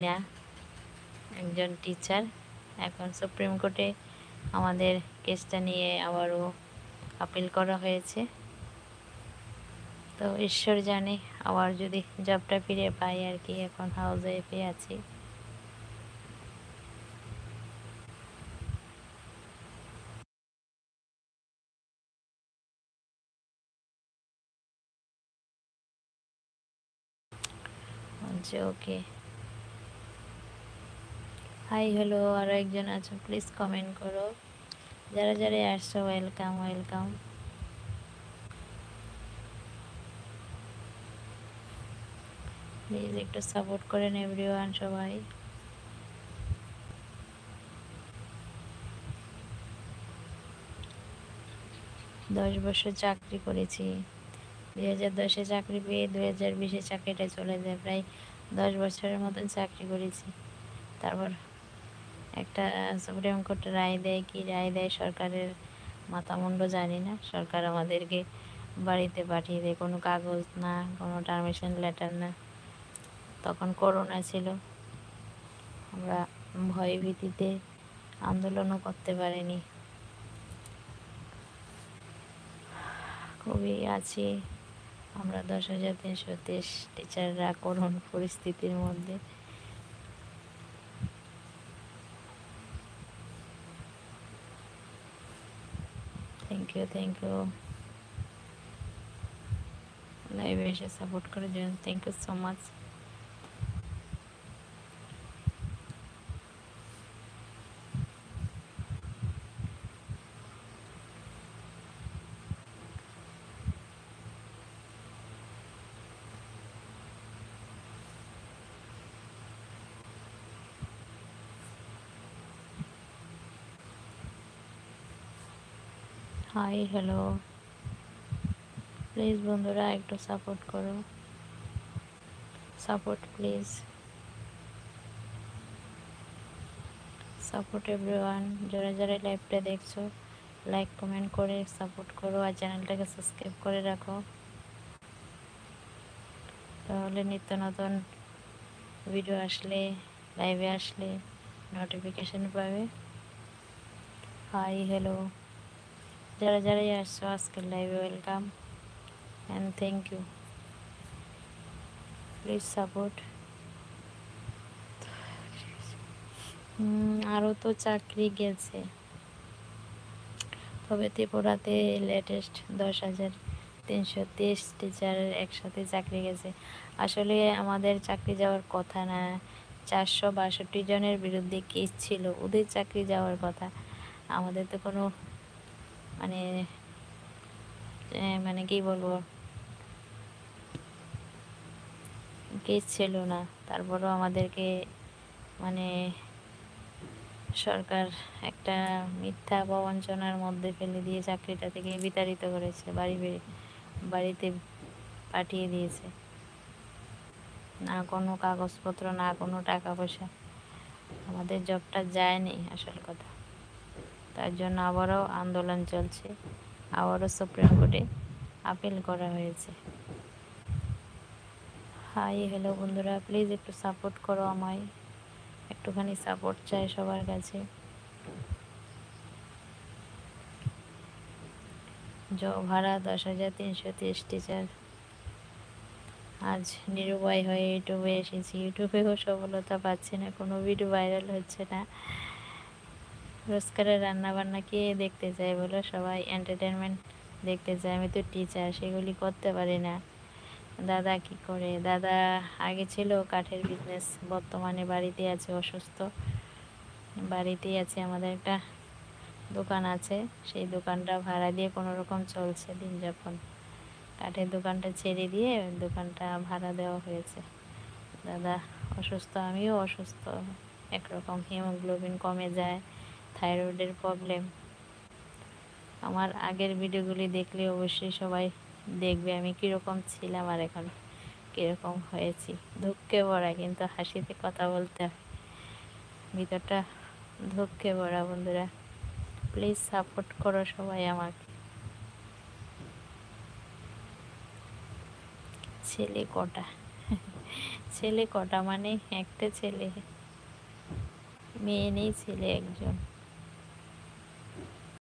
না একজন টিচার এখন সুপ্রিম কোর্টে আমাদের কেসটা নিয়ে আবারও আপিল করা হয়েছে। তো ঈশ্বর জানে আবার যদি জবটা ফিরে পাই আর কি। এখন হাউস ওয়াইফে আছি। ওকে, হাই হ্যালো, আরও একজন আছো, প্লিজ কমেন্ট করো। যারা যারা আসছো ওয়েলকাম ওয়েলকাম। প্লিজ একটু সাপোর্ট করেন এভরিওয়ান সবাই। দশ বছর চাকরি করেছি। 2010-এ চাকরি পেয়ে 2020-এ চাকরিটা চলে যায়। প্রায় 10 বছরের মতন চাকরি করেছি। তারপর একটা সুপ্রিম কোর্ট রায় দেয়, কি রায় দেয় সরকারের মাথামুন্ড জানি না। সরকার আমাদেরকে বাড়িতে পাঠিয়ে দেয়, কোনো কাগজ না, কোনো টার্মিনেশন লেটার না। তখন করোনা ছিল, আমরা ভয় ভীতিতে আন্দোলনও করতে পারিনি। খুবই আছি আমরা 10,330 টিচাররা করুণ পরিস্থিতির মধ্যে। থ্যাংক ইউ লাইভে এসে সাপোর্ট করার জন্য। Thank you so much. Hi hello, please বন্ধুরা একটু সাপোর্ট করো, সাপোর্ট প্লিজ, সাপোর্ট এভরিওয়ান। যারা যারা লাইভটা দেখছো লাইক কমেন্ট করে সাপোর্ট করো, আর চ্যানেলটাকে সাবস্ক্রাইব করে রাখো, তাহলে নিত্য নতুন ভিডিও আসলে, লাইভে আসলে নোটিফিকেশন পাবে। হাই হ্যালো, যারা যারাই আসছো আজকের লাইভে welcome and thank you. Please support. আরও তো চাকরি গেছে, তবে ত্রিপুরাতে লেটেস্ট 10,330 টিচারের একসাথে চাকরি গেছে। আসলে আমাদের চাকরি যাওয়ার কথা না, 462 জনের বিরুদ্ধে কেস ছিল, ওদের চাকরি যাওয়ার কথা। আমাদের তো কোনো মানে মানে কি বলবো, কেস ছিল না। তারপরও আমাদেরকে মানে সরকার একটা মিথ্যা প্রবঞ্চনার মধ্যে ফেলে দিয়ে চাকরিটা থেকে বিতাড়িত করেছে, বাড়িতে পাঠিয়ে দিয়েছে। না কোনো কাগজপত্র, না কোনো টাকা পয়সা, আমাদের জবটা যায়নি আসল কথা। তার জন্য আবারও আন্দোলন চলছে, আবারও সুপ্রিম কোর্টে আপিল করা হয়েছে। হাই হ্যালো বন্ধুরা, প্লিজ একটু সাপোর্ট করো আমায়, একটুখানি সাপোর্ট চাই সবার কাছে। জব ভাড়া 10,330 টিচার। আজ নিরুপায় হয়ে ইউটিউবে এসেছি। ইউটিউবেও সফলতা পাচ্ছি না, কোনো ভিডিও ভাইরাল হচ্ছে না। রোজকারের রান্না বান্না কে দেখতে চায় বলো? সবাই এন্টারটেনমেন্ট দেখতে চায়। আমি তো টিচার, সেগুলি করতে পারি না। দাদা কি করে? দাদা আগে ছিল কাঠের বিজনেস, বর্তমানে বাড়িতে আছে, অসুস্থ। বাড়িতেই আছে, আমাদের একটা দোকান আছে, সেই দোকানটা ভাড়া দিয়ে কোনো রকম চলছে দিন যাপন। কাঠের দোকানটা ছেড়ে দিয়ে দোকানটা ভাড়া দেওয়া হয়েছে। দাদা অসুস্থ, আমিও অসুস্থ, একরকম হিমোগ্লোবিন কমে যায়, থাইরয়েডের প্রবলেম। আমার আগের ভিডিওগুলি দেখলে অবশ্যই সবাই দেখবে আমি কীরকম ছিলাম আর এখন কীরকম হয়েছি। দুঃখে ভরা, কিন্তু হাসিতে কথা বলতে হয়, ভিতরটা দুঃখে ভরা। বন্ধুরা প্লিজ সাপোর্ট করো সবাই আমাকে। ছেলে কটা? ছেলে কটা, মানে একটা ছেলে, মেয়ে নেই, ছেলে একজন।